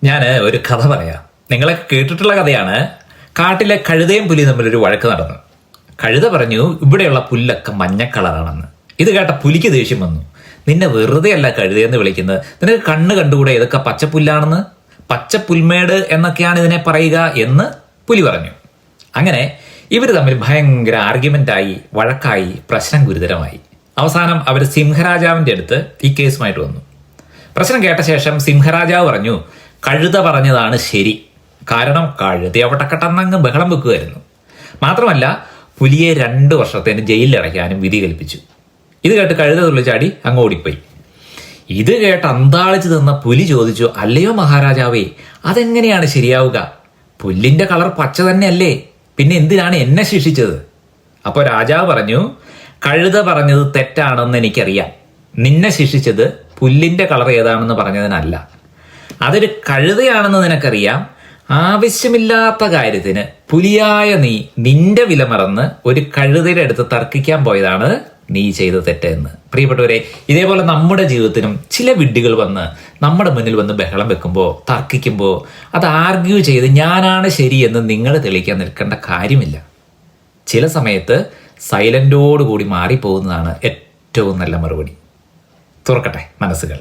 ഞാൻ ഒരു കഥ പറയാം. നിങ്ങളൊക്കെ കേട്ടിട്ടുള്ള കഥയാണ്. കാട്ടിലെ കഴുതയും പുലിയും തമ്മിലൊരു വഴക്ക് നടന്നു. കഴുത പറഞ്ഞു ഇവിടെയുള്ള പുല്ലൊക്കെ മഞ്ഞ കളറാണെന്ന്. ഇത് കേട്ട പുലിക്ക് ദേഷ്യം വന്നു. നിന്നെ വെറുതെ അല്ല കഴുതയെന്ന് വിളിക്കുന്നത്, നിനക്ക് കണ്ണ് കണ്ടുകൂടെ ഇതൊക്കെ പച്ചപ്പുല്ലാണെന്ന്? പച്ചപ്പുൽമേട് എന്നൊക്കെയാണ് ഇതിനെ പറയുക എന്ന് പുലി പറഞ്ഞു. അങ്ങനെ ഇവർ തമ്മിൽ ഭയങ്കര ആർഗ്യുമെന്റായി, വഴക്കായി, പ്രശ്നം ഗുരുതരമായി. അവസാനം അവർ സിംഹരാജാവിന്റെ അടുത്ത് ഈ കേസുമായിട്ട് വന്നു. പ്രശ്നം കേട്ട ശേഷം സിംഹരാജാവ് പറഞ്ഞു, കഴുത പറഞ്ഞതാണ് ശരി. കാരണം കഴുത അവിടെ കെട്ടന്നങ്ങ് ബഹളം വെക്കുകയായിരുന്നു. മാത്രമല്ല പുലിയെ 2 വർഷത്തേന് ജയിലിൽ അടയ്ക്കാനും വിധി കൽപ്പിച്ചു. ഇത് കേട്ട് കഴുത തുള്ളിച്ചാടി അങ്ങ് ഓടിപ്പോയി. ഇത് കേട്ട് അന്താളിച്ച് നിന്ന പുലി ചോദിച്ചു, അല്ലയോ മഹാരാജാവേ, അതെങ്ങനെയാണ് ശരിയാവുക? പുല്ലിന്റെ കളർ പച്ച തന്നെയല്ലേ, പിന്നെ എന്തിനാണ് എന്നെ ശിക്ഷിച്ചത്? അപ്പോൾ രാജാവ് പറഞ്ഞു, കഴുത പറഞ്ഞത് തെറ്റാണെന്ന് എനിക്കറിയാം. നിന്നെ ശിക്ഷിച്ചത് പുല്ലിന്റെ കളർ ഏതാണെന്ന് പറഞ്ഞതിനല്ല. അതൊരു കഴുതയാണെന്ന് നിനക്കറിയാം. ആവശ്യമില്ലാത്ത കാര്യത്തിന് പുലിയായ നീ നിന്റെ വില മറന്ന് ഒരു കഴുതയുടെ അടുത്ത് തർക്കിക്കാൻ പോയതാണ് നീ ചെയ്ത തെറ്റെന്ന്. പ്രിയപ്പെട്ടവരെ, ഇതേപോലെ നമ്മുടെ ജീവിതത്തിനും ചില വിഡ്ഢികൾ വന്ന് നമ്മുടെ മുന്നിൽ വന്ന് ബഹളം വെക്കുമ്പോൾ, തർക്കിക്കുമ്പോൾ അത് ആർഗ്യൂ ചെയ്ത് ഞാനാണ് ശരിയെന്ന് നിങ്ങൾ തെളിയിക്കാൻ നിൽക്കേണ്ട കാര്യമില്ല. ചില സമയത്ത് സൈലന്റോടുകൂടി മാറിപ്പോകുന്നതാണ് ഏറ്റവും നല്ല മറുപടി. തുറക്കട്ടെ മനസ്സുകൾ.